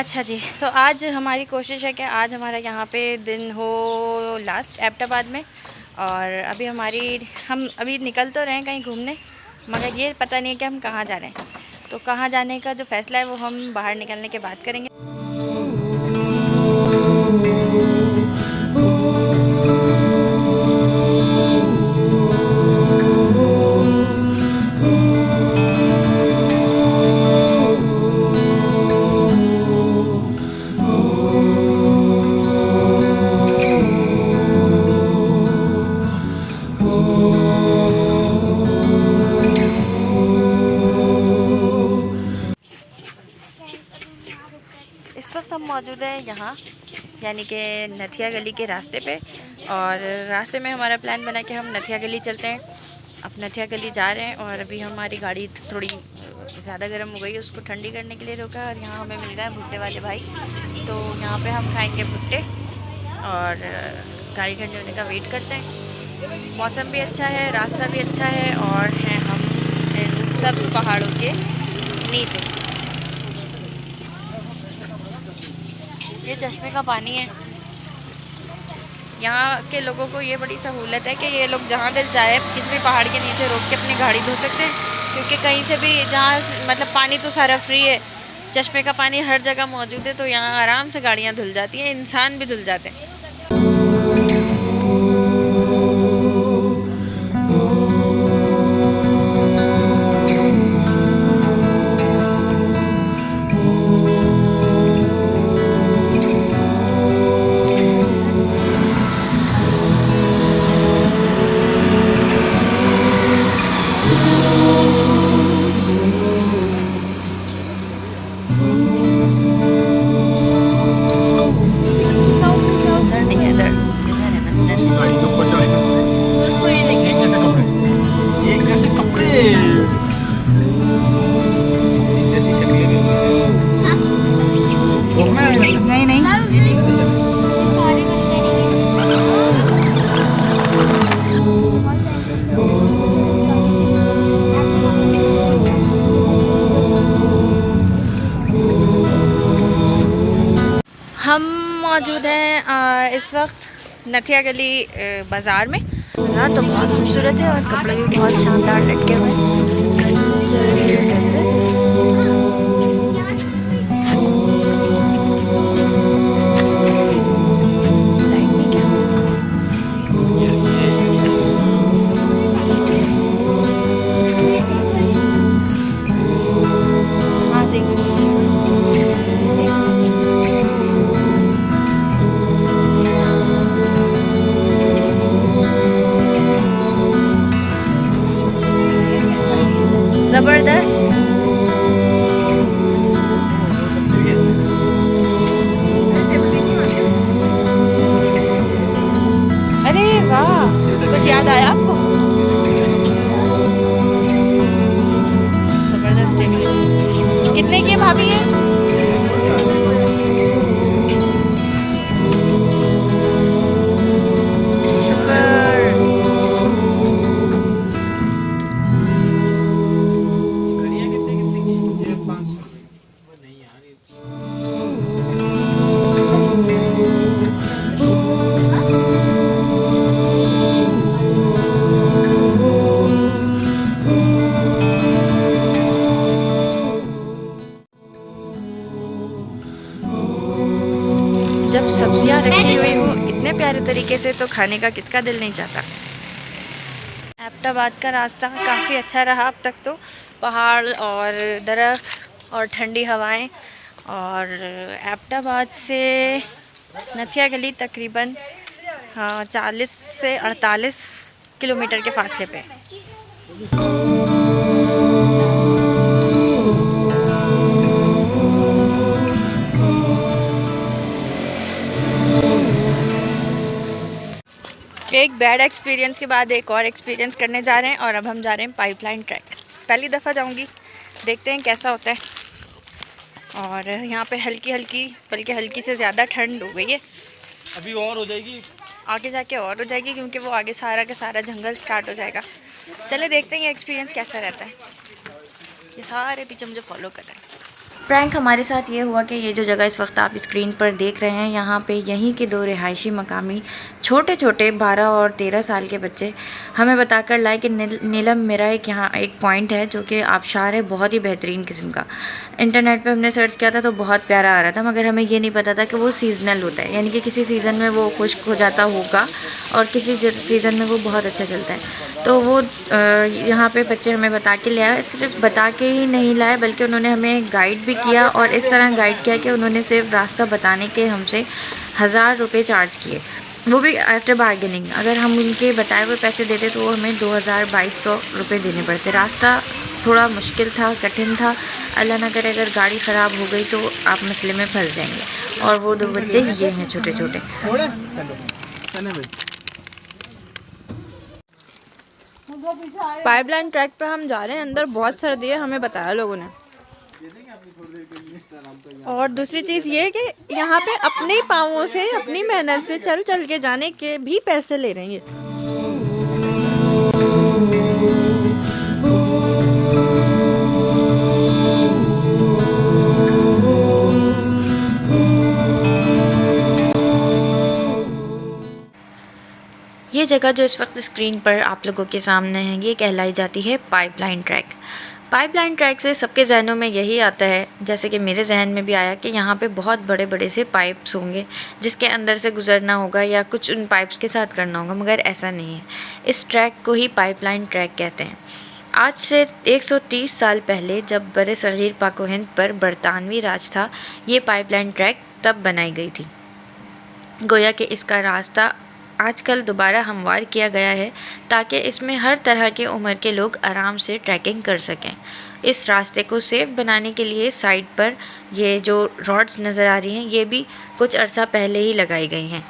अच्छा जी, तो आज हमारी कोशिश है कि आज हमारा यहाँ पे दिन हो लास्ट एबटाबाद में। और हम अभी निकल तो रहे हैं कहीं घूमने, मगर ये पता नहीं है कि हम कहाँ जा रहे हैं। तो कहाँ जाने का जो फ़ैसला है वो हम बाहर निकलने के बाद करेंगे। इस वक्त हम मौजूद हैं यहाँ, यानी कि नथिया गली के रास्ते पे। और रास्ते में हमारा प्लान बना कि हम नथिया गली चलते हैं। अब नथिया गली जा रहे हैं और अभी हमारी गाड़ी थोड़ी ज़्यादा गर्म हो गई है, उसको ठंडी करने के लिए रोका। और यहाँ हमें मिल गए भुट्टे वाले भाई, तो यहाँ पे हम खाएंगे भुट्टे और गाड़ी ठंडी होने का वेट करते हैं। मौसम भी अच्छा है, रास्ता भी अच्छा है और हैं हम इन सब्ज़ पहाड़ों के नीचे। ये चश्मे का पानी है। यहाँ के लोगों को ये बड़ी सहूलत है कि ये लोग जहाँ दिल चाहे किसी भी पहाड़ के नीचे रोक के अपनी गाड़ी धो सकते हैं, क्योंकि कहीं से भी जहाँ मतलब पानी तो सारा फ्री है, चश्मे का पानी हर जगह मौजूद है। तो यहाँ आराम से गाड़ियाँ धुल जाती हैं, इंसान भी धुल जाते हैं। हम मौजूद हैं इस वक्त नथिया गली बाज़ार में। बाज़ार तो बहुत खूबसूरत है और कपड़े भी बहुत शानदार लटके हुए हैं, ड्रेसेस। ज़बरदस्त। अरे वाह, कुछ याद आया आपको? ज़बरदस्त है। कितने की भाभी है? जब सब्जियां रखी हुई हो इतने प्यारे तरीके से, तो खाने का किसका दिल नहीं चाहता। एबटाबाद का रास्ता काफ़ी अच्छा रहा अब तक तो। पहाड़ और दरख्त और ठंडी हवाएं। और एबटाबाद से नथिया गली तकरीबन 40 से 48 किलोमीटर के फासले पे। एक बैड एक्सपीरियंस के बाद एक और एक्सपीरियंस करने जा रहे हैं, और अब हम जा रहे हैं पाइपलाइन ट्रैक। पहली दफ़ा जाऊंगी, देखते हैं कैसा होता है। और यहाँ पे हल्की हल्की, बल्कि हल्की से ज़्यादा ठंड हो गई है। अभी और हो जाएगी, आगे जाके और हो जाएगी, क्योंकि वो आगे सारा का सारा जंगल स्टार्ट हो जाएगा। चले देखते हैं ये एक्सपीरियंस कैसा रहता है। ये सारे पीछे मुझे फॉलो कर रहे हैं। प्रैंक हमारे साथ ये हुआ कि ये जो जगह इस वक्त आप स्क्रीन पर देख रहे हैं, यहाँ पे यहीं के 2 रिहायशी मकामी छोटे छोटे 12 और 13 साल के बच्चे हमें बताकर लाए कि नीलम मेरा यहाँ एक पॉइंट है जो कि आबशार है, बहुत ही बेहतरीन किस्म का। इंटरनेट पे हमने सर्च किया था तो बहुत प्यारा आ रहा था, मगर हमें ये नहीं पता था कि वो सीज़नल होता है, यानी कि किसी सीज़न में वो खुश्क हो जाता होगा और किसी सीज़न में वो बहुत अच्छा चलता है। तो वो यहाँ पे बच्चे हमें बता के ले आए, सिर्फ बता के ही नहीं लाए बल्कि उन्होंने हमें गाइड भी किया, और इस तरह गाइड किया कि उन्होंने सिर्फ रास्ता बताने के हमसे 1000 रुपये चार्ज किए, वो भी आफ्टर बार्गेनिंग। अगर हम उनके बताए हुए पैसे देते तो वो हमें 2200 रुपये देने पड़ते। रास्ता थोड़ा मुश्किल था, कठिन था, अल्लाह ना करे अगर गाड़ी ख़राब हो गई तो आप मसले में फंस जाएंगे। और वो 2 बच्चे ये हैं छोटे छोटे। पाइपलाइन ट्रैक पे हम जा रहे हैं, अंदर बहुत सर्दी है, हमें बताया लोगों ने। और दूसरी चीज़ ये कि यहाँ पे अपने पाँवों से, अपनी मेहनत से चल चल के जाने के भी पैसे ले रहे हैं। ये जगह जो इस वक्त स्क्रीन पर आप लोगों के सामने है, ये कहलाई जाती है पाइपलाइन ट्रैक। पाइपलाइन ट्रैक से सबके जहनों में यही आता है, जैसे कि मेरे जहन में भी आया, कि यहाँ पे बहुत बड़े बड़े से पाइप्स होंगे जिसके अंदर से गुजरना होगा या कुछ उन पाइप्स के साथ करना होगा, मगर ऐसा नहीं है। इस ट्रैक को ही पाइपलाइन ट्रैक कहते हैं। आज से 130 साल पहले जब बड़े सगीर पाक व हिंद पर बरतानवी राज था, ये पाइपलाइन ट्रैक तब बनाई गई थी। गोया कि इसका रास्ता आजकल दोबारा हमवार किया गया है ताकि इसमें हर तरह के उम्र के लोग आराम से ट्रैकिंग कर सकें। इस रास्ते को सेफ बनाने के लिए साइड पर ये जो रॉड्स नज़र आ रही हैं, ये भी कुछ अरसा पहले ही लगाई गई हैं।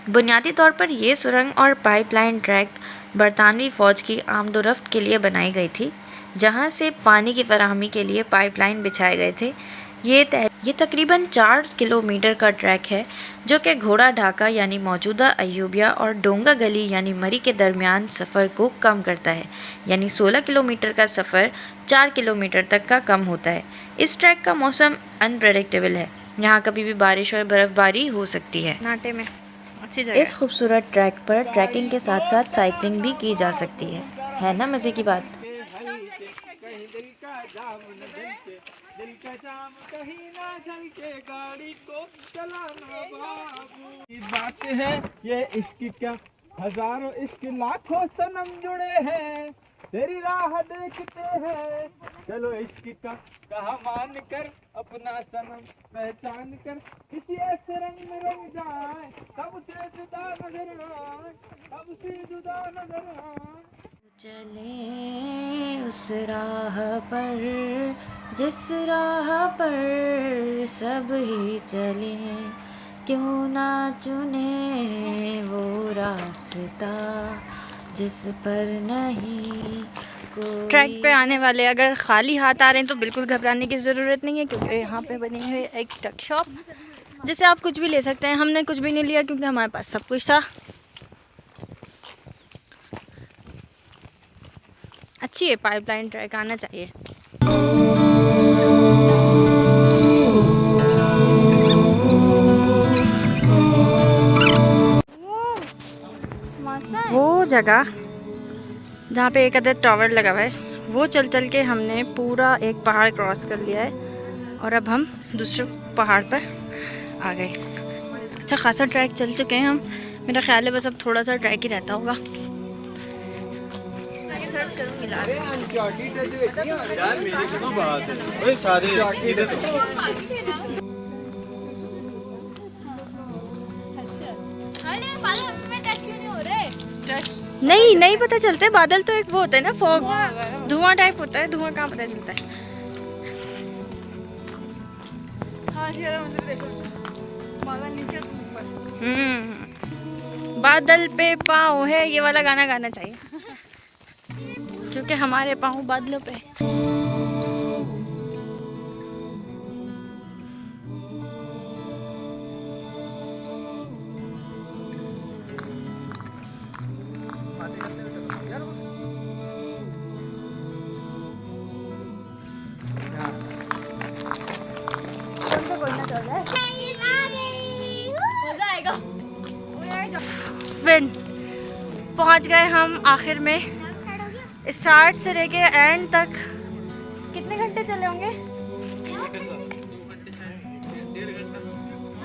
बुनियादी तौर पर ये सुरंग और पाइपलाइन ट्रैक बरतानवी फ़ौज की आमदोरफ्त के लिए बनाई गई थी, जहाँ से पानी की फराहमी के लिए पाइपलाइन बिछाए गए थे। ये तकरीबन 4 किलोमीटर का ट्रैक है जो कि घोड़ा ढाका यानी मौजूदा अयूबिया और डोंगा गली यानी मरी के दरमियान सफ़र को कम करता है, यानी 16 किलोमीटर का सफ़र 4 किलोमीटर तक का कम होता है। इस ट्रैक का मौसम अनप्रेडिक्टेबल है, यहाँ कभी भी बारिश और बर्फ़बारी हो सकती है। नाटे में अच्छी जगह। इस खूबसूरत ट्रैक पर ट्रैकिंग के साथ साथ साइकिलिंग भी की जा सकती है ना मज़े की बात। दिल का जाम कहीं ना झलके, गाड़ी को चलाना बाबू। बात है ये इश्क क्या, हजारों इश्क लाखों सनम जुड़े हैं, तेरी राह देखते हैं, चलो इश्क का कहा मान कर, अपना सनम पहचान कर, किसी ऐसे रंग में रंग जाए, तब से जुदा नजर आए, तब से जुदा नजर आए। चले उस राह पर जिस राह पर सब ही चले, क्यों ना चुने वो रास्ता जिस पर नहीं कोई। ट्रैक पे आने वाले अगर खाली हाथ आ रहे हैं तो बिल्कुल घबराने की ज़रूरत नहीं है, क्योंकि यहाँ पे बनी हुई एक टक शॉप जिससे आप कुछ भी ले सकते हैं। हमने कुछ भी नहीं लिया क्योंकि हमारे पास सब कुछ था। अच्छी है पाइपलाइन ट्रैक, आना चाहिए। वो जगह जहाँ पे एक अदद टावर लगा हुआ है, वो चल चल के हमने पूरा एक पहाड़ क्रॉस कर लिया है और अब हम दूसरे पहाड़ पर आ गए। अच्छा खासा ट्रैक चल चुके हैं हम, मेरा ख्याल है बस अब थोड़ा सा ट्रैक ही रहता होगा। नहीं पता चलते, बादल तो एक वो होता है ना, फॉग, धुआं टाइप होता है, धुआं कहाँ पता चलता है। बादल पे पाँव है, ये वाला गाना गाना चाहिए क्योंकि हमारे पाँव बादलों पे। विन। पहुंच गए हम आखिर में। स्टार्ट से लेके एंड तक कितने घंटे चले होंगे?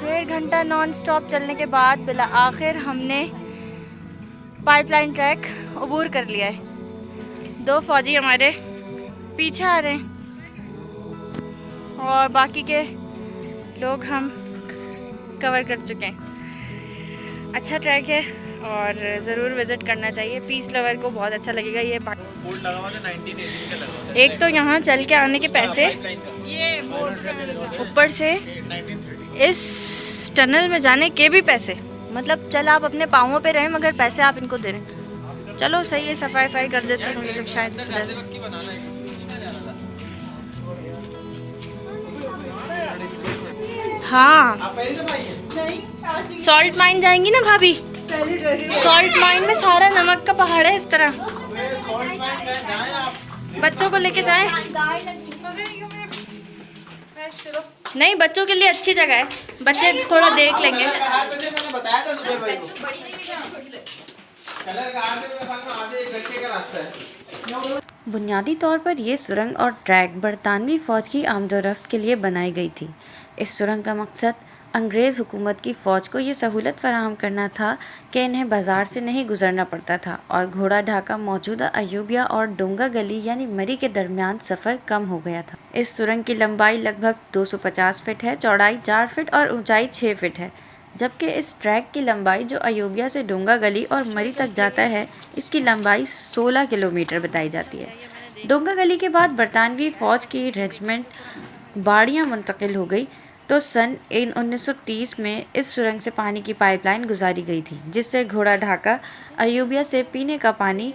1.5 घंटा नॉन स्टॉप चलने के बाद बिला आखिर हमने पाइपलाइन ट्रैक अबूर कर लिया है। 2 फौजी हमारे पीछे आ रहे हैं और बाकी के लोग हम कवर कर चुके हैं। अच्छा ट्रैक है और ज़रूर विज़िट करना चाहिए। पीस लवर को बहुत अच्छा लगेगा। ये एक तो यहाँ चल के आने के पैसे, ये ऊपर से इस टनल में जाने के भी पैसे, मतलब चल आप अपने पाँवों पे रहें मगर पैसे आप इनको दे रहे। चलो सही है, सफाई कर देते हैं ये लोग शायद। हाँ, सॉल्ट माइन जाएंगी ना भाभी? सॉल्ट माइन में सारा नमक का पहाड़ है इस तरह। बच्चों को लेके जाएं? नहीं, बच्चों के लिए अच्छी जगह है, बच्चे थोड़ा देख लेंगे। बुनियादी तौर पर यह सुरंग और ट्रैक बरतानवी फ़ौज की आमदोरफ्त के लिए बनाई गई थी। इस सुरंग का मकसद अंग्रेज़ हुकूमत की फ़ौज को ये सहूलत फराहम करना था कि इन्हें बाज़ार से नहीं गुजरना पड़ता था और घोड़ा ढाका मौजूदा अयूबिया और डोंगा गली यानी मरी के दरमियान सफ़र कम हो गया था। इस सुरंग की लंबाई लगभग 250 फीट है, चौड़ाई 4 फीट और ऊंचाई 6 फीट है, जबकि इस ट्रैक की लंबाई जो अयूबिया से डोंगा गली और मरी तक जाता है, इसकी लंबाई 16 किलोमीटर बताई जाती है। डोंगा गली के बाद बरतानवी फ़ौज की रेजिमेंट बाड़ियाँ मुंतकिल हो गई तो सन 1930 में इस सुरंग से पानी की पाइपलाइन गुजारी गई थी, जिससे घोड़ा ढाका अयूबिया से पीने का पानी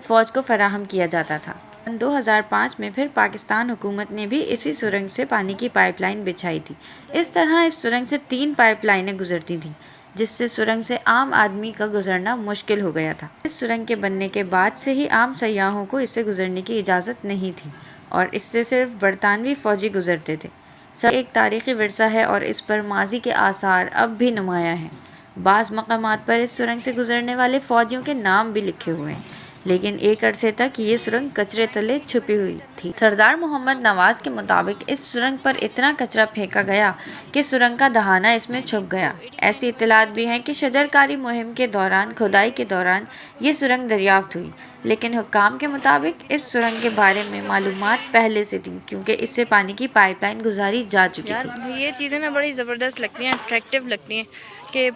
फ़ौज को फराहम किया जाता था। सन 2005 में फिर पाकिस्तान हुकूमत ने भी इसी सुरंग से पानी की पाइपलाइन बिछाई थी। इस तरह इस सुरंग से 3 पाइपलाइनें गुजरती थीं, जिससे सुरंग से आम आदमी का गुजरना मुश्किल हो गया था। इस सुरंग के बनने के बाद से ही आम सयाहों को इससे गुजरने की इजाज़त नहीं थी और इससे सिर्फ बरतानवी फ़ौजी गुजरते थे। सब एक तारीख़ी विरसा है और इस पर माजी के आसार अब भी नुमाया हैं। बाज़ मकामात पर इस सुरंग से गुजरने वाले फ़ौजियों के नाम भी लिखे हुए हैं, लेकिन एक अरसे तक ये सुरंग कचरे तले छुपी हुई थी। सरदार मोहम्मद नवाज़ के मुताबिक इस सुरंग पर इतना कचरा फेंका गया कि सुरंग का दहाना इसमें छुप गया। ऐसी इत्तलात भी हैं कि शजरकारी मुहिम के दौरान खुदाई के दौरान ये सुरंग दरियाफ्त हुई, लेकिन हुक्काम के मुताबिक इस सुरंग के बारे में मालूमात पहले से थी क्योंकि इससे पानी की पाइपलाइन गुजारी जा चुकी थी। ये चीज़ें ना बड़ी ज़बरदस्त लगती हैं, अट्रैक्टिव लगती हैं कि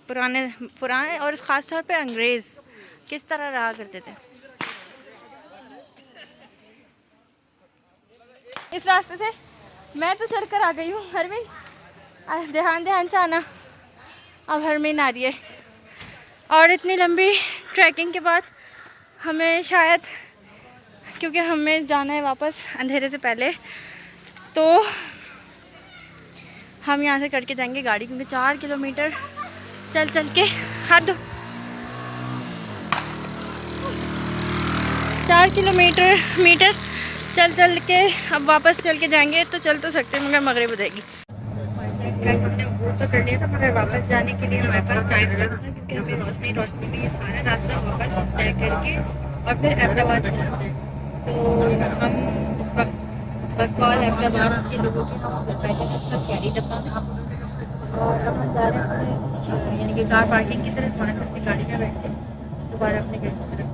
पुराने और ख़ास तौर पे अंग्रेज़ किस तरह रहा करते थे। इस रास्ते से मैं तो चढ़कर आ गई हूँ। हरमीन ध्यान से आना। अब हरमीन आ रही है और इतनी लंबी ट्रैकिंग के बाद हमें शायद, क्योंकि हमें जाना है वापस अंधेरे से पहले, तो हम यहाँ से करके जाएंगे गाड़ी, क्योंकि 4 किलोमीटर चल के हाथ दो 4 किलोमीटर चल के अब वापस चल के जाएंगे तो चल तो सकते हैं मगर मगरिब हो जाएगी। हमने वो तो कर लिया था मगर वापस जाने के लिए हमारे पास टाइम लगा था, क्योंकि हमें रोशनी में ये सारा रास्ता वापस तय करके और फिर अहमदाबाद जाना था। तो हम इस वक्त बकौल अहमदाबाद के लोगों के हम पहले उसका कैरी डब्बा था और अब हम जा रहे हैं यानी कि कार पार्किंग की तरफ, वहाँ से अपनी गाड़ी में बैठ के दोबारा अपने घर की तरफ।